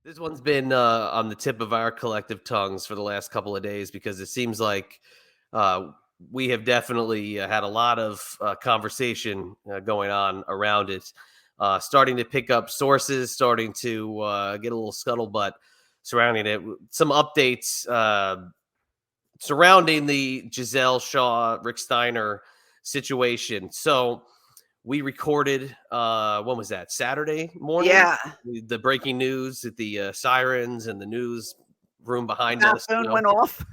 This one's been on the tip of our collective tongues for the last couple of days because it seems like uh, we have definitely had a lot of conversation going on around it, starting to pick up sources, starting to get a little scuttlebutt surrounding it. Some updates surrounding the Gisele Shaw, Rick Steiner situation. So we recorded, when was that? Saturday morning? Yeah. The breaking news at the sirens and the news room behind That us. phone went off.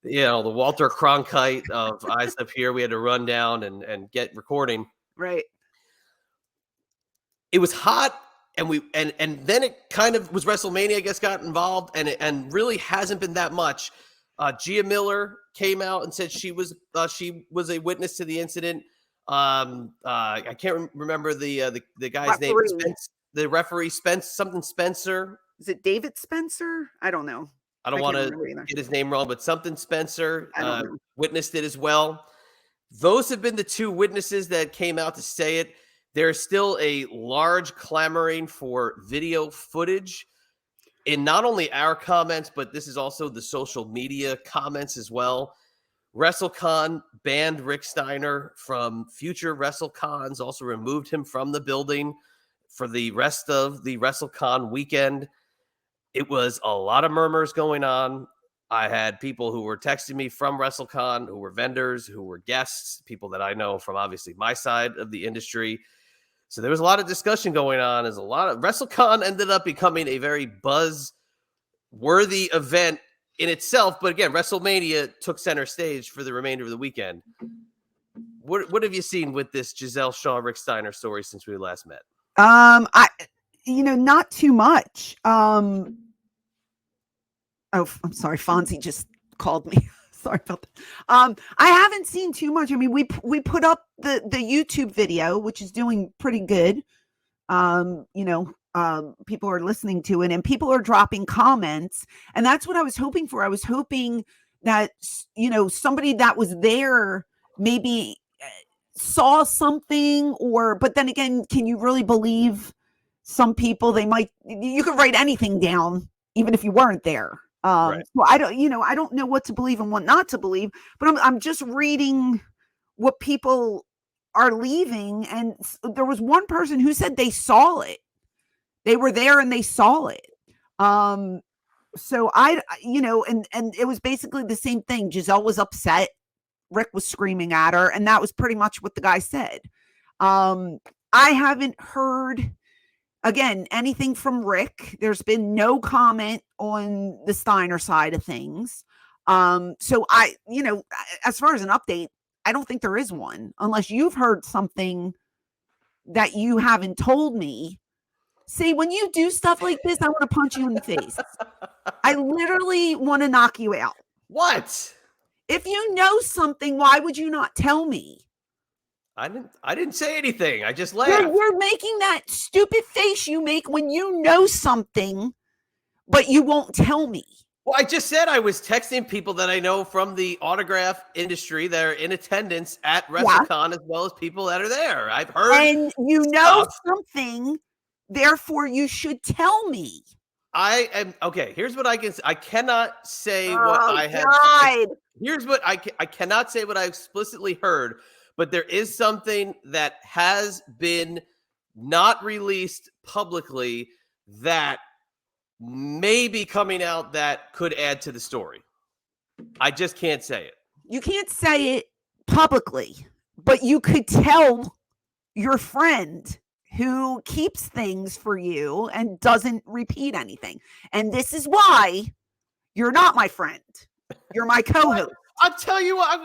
The Walter Cronkite of Eyes Up Here. We had to run down and get recording. Right. It was hot, and then it kind of was WrestleMania, I guess, got involved, and really hasn't been that much. Gia Miller came out and said she was a witness to the incident. I can't remember the guy's name. The referee Spencer. Is it David Spencer? I don't know. I don't want to get his name wrong, but something Spencer witnessed it as well. Those have been the two witnesses that came out to say it. There's still a large clamoring for video footage in not only our comments, but this is also the social media comments as well. WrestleCon banned Rick Steiner from future WrestleCons, also removed him from the building for the rest of the WrestleCon weekend. It was a lot of murmurs going on. I had people who were texting me from WrestleCon, who were vendors, who were guests, people that I know from obviously my side of the industry. So there was a lot of discussion going on. As a lot of WrestleCon ended up becoming a very buzz-worthy event in itself, but again, WrestleMania took center stage for the remainder of the weekend. What have you seen with this Gisele Shaw, Rick Steiner story since we last met? Not too much. I'm sorry, Fonzie just called me. Sorry about that. I haven't seen too much. I mean, we put up the YouTube video, which is doing pretty good. People are listening to it and people are dropping comments, and that's what I was hoping for. I was hoping that somebody that was there maybe saw something, but then again, can you really believe some people? You could write anything down even if you weren't there. Right. So I don't know what to believe and what not to believe, but I'm just reading what people are leaving, and there was one person who said they saw it. They were there and they saw it. So and it was basically the same thing. Gisele was upset. Rick was screaming at her, and that was pretty much what the guy said. I haven't heard, again, anything from Rick. There's been no comment on the Steiner side of things. So as far as an update, I don't think there is one, unless you've heard something that you haven't told me. See, when you do stuff like this, I want to punch you in the face. I literally want to knock you out. What? If you know something, why would you not tell me? I didn't say anything. I just laughed. You're making that stupid face you make when you know something, but you won't tell me. Well, I just said I was texting people that I know from the autograph industry that are in attendance at WrestleCon, as well as people that are there. I've heard. And you know something, therefore you should tell me. I am okay. Here's what I can say. I cannot say what I have. Here's what I cannot say what I explicitly heard, but there is something that has been not released publicly that may be coming out that could add to the story. I just can't say it. You can't say it publicly, but you could tell your friend who keeps things for you and doesn't repeat anything. And this is why you're not my friend. You're my co-host. I'll tell you what.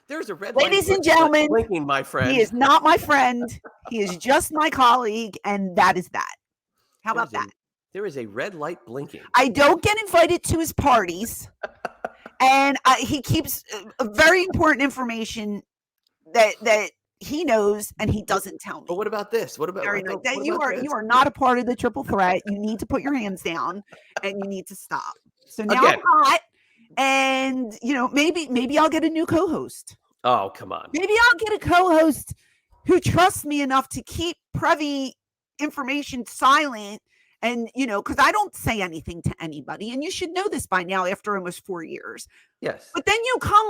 There's a red light. Ladies and gentlemen, blinking, my friend. He is not my friend. He is just my colleague, and that is that. How about that? There is a red light blinking. I don't get invited to his parties, and he keeps very important information that he knows and he doesn't tell me. But what about this? What about that? You are not a part of the triple threat. You need to put your hands down and you need to stop. So now I'm hot, and maybe I'll get a new co-host. Oh, come on. Maybe I'll get a co-host who trusts me enough to keep privy information silent And, because I don't say anything to anybody, and you should know this by now after almost 4 years. Yes. But then you come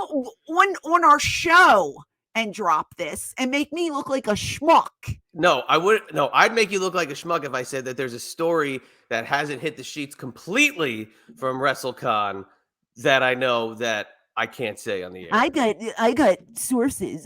on our show and drop this and make me look like a schmuck. No, I wouldn't. No, I'd make you look like a schmuck if I said that there's a story that hasn't hit the sheets completely from WrestleCon that I know that I can't say on the air. I got sources.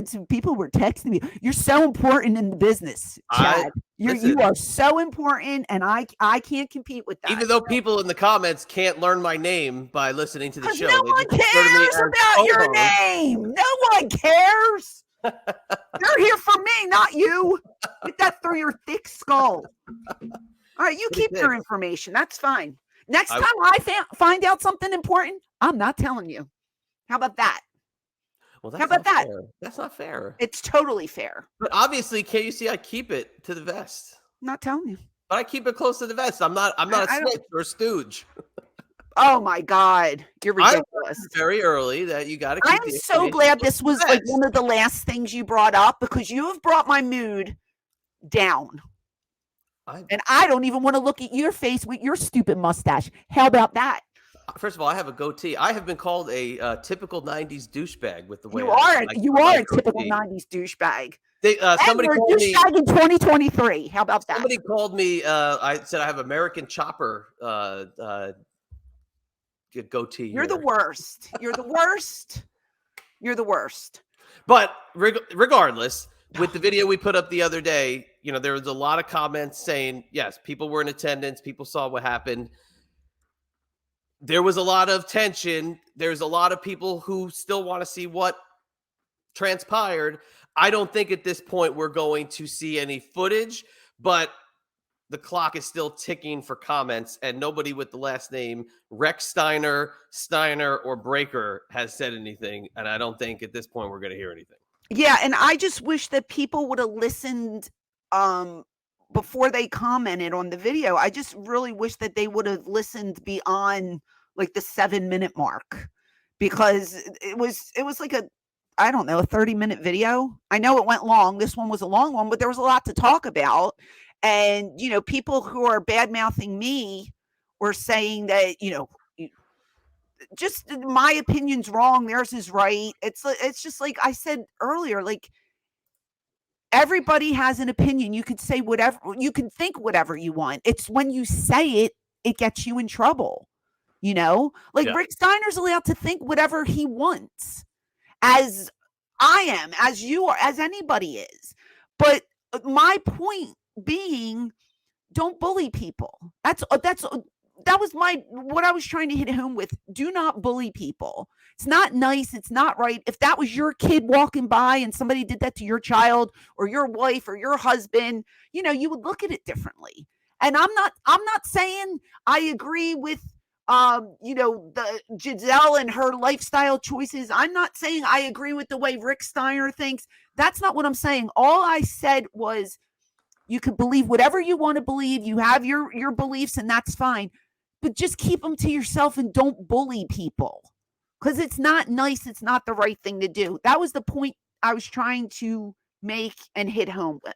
Some people were texting me. You're so important in the business, Chad. You are so important, and I can't compete with that. Even though people in the comments can't learn my name by listening to the show. No one cares about your name. No one cares. You're here for me, not you. Get that through your thick skull. All right, you keep your information. That's fine. Next time I find out something important, I'm not telling you. How about that? Well, how about that? Fair. That's not fair. It's totally fair. But obviously, can't you see I keep it to the vest? I'm not telling you. But I keep it close to the vest. I'm not a snitch or a stooge. Oh my God. You're ridiculous. Very early that you got to keep I'm so glad this was like one of the last things you brought up, because you have brought my mood down. And I don't even want to look at your face with your stupid mustache. How about that? First of all, I have a goatee. I have been called a typical 90s douchebag with the way you are a typical 90s douchebag. Somebody called me douchebag in 2023. How about that? Somebody called me. I said I have American Chopper goatee. You're the worst. You're the worst. You're the worst. But regardless, with the video we put up the other day, there was a lot of comments saying, yes, people were in attendance. People saw what happened. There was a lot of tension. There's a lot of people who still want to see what transpired. I don't think at this point we're going to see any footage, but the clock is still ticking for comments, and nobody with the last name Rex Steiner, or Breaker has said anything. And I don't think at this point we're going to hear anything. Yeah, and I just wish that people would have listened before they commented on the video. I just really wish that they would have listened beyond like the 7-minute mark, because it was like a 30-minute video. I know it went long. This one was a long one, but there was a lot to talk about. And, people who are bad-mouthing me were saying that, just my opinion's wrong, theirs is right. It's just like I said earlier, like, everybody has an opinion. You could say whatever, you can think whatever you want. It's when you say it gets you in trouble. Rick Steiner's allowed to think whatever he wants, as I am, as you are, as anybody is. But my point being, don't bully people. That was what I was trying to hit home with. Do not bully people. It's not nice. It's not right. If that was your kid walking by and somebody did that to your child or your wife or your husband, you would look at it differently. And I'm not saying I agree with the Gisele and her lifestyle choices. I'm not saying I agree with the way Rick Steiner thinks. That's not what I'm saying. All I said was, you could believe whatever you want to believe. You have your beliefs, and that's fine. But just keep them to yourself and don't bully people, because it's not nice. It's not the right thing to do. That was the point I was trying to make and hit home with.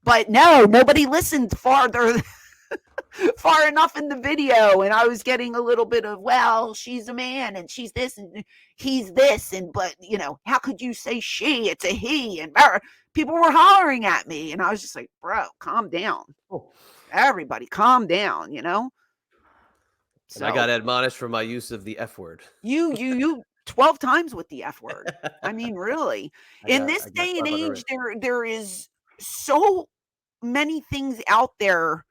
But no, nobody listened far enough in the video. And I was getting a little bit of, well, she's a man and she's this and he's this. But how could you say she? It's a he. And people were hollering at me. And I was just like, bro, calm down. Oh. Everybody calm down, So, I got admonished for my use of the F word. You 12 times with the F word. I mean, really. In this day and age, there is so many things out there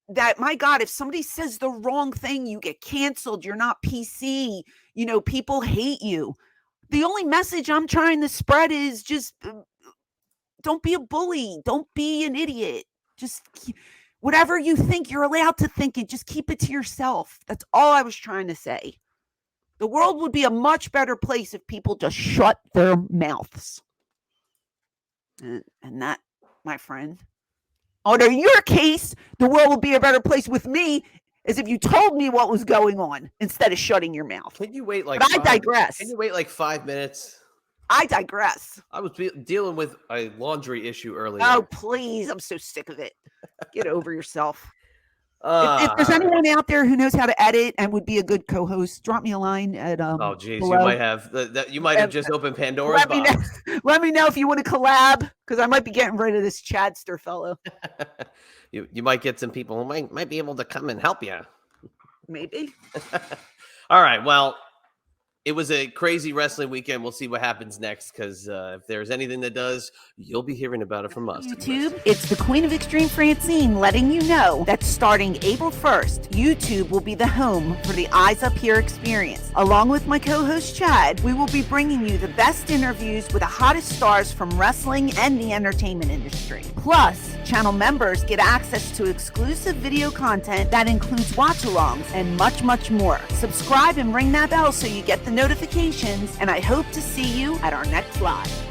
that, my God, if somebody says the wrong thing, you get canceled. You're not PC. People hate you. The only message I'm trying to spread is just don't be a bully. Don't be an idiot. Just whatever you think, you're allowed to think it. Just keep it to yourself. That's all I was trying to say. The world would be a much better place if people just shut their mouths. And that, my friend, under your case, the world would be a better place with me as if you told me what was going on instead of shutting your mouth. Can you wait I digress. Can you wait like 5 minutes? I digress. I was dealing with a laundry issue earlier. Oh, please. I'm so sick of it. Get over yourself. If there's anyone out there who knows how to edit and would be a good co-host, drop me a line at oh geez, below. you might have you might have just opened Pandora's box. Let me know if you want to collab, because I might be getting rid of this Chadster fellow. you might get some people who might be able to come and help you. Maybe. All right. Well, it was a crazy wrestling weekend. We'll see what happens next, because if there's anything that does, you'll be hearing about it from us. YouTube, it's the Queen of Extreme Francine letting you know that starting April 1st, YouTube will be the home for the Eyes Up Here experience. Along with my co-host Chad, we will be bringing you the best interviews with the hottest stars from wrestling and the entertainment industry. Plus, channel members get access to exclusive video content that includes watch-alongs and much, much more. Subscribe and ring that bell so you get the notifications, and I hope to see you at our next live.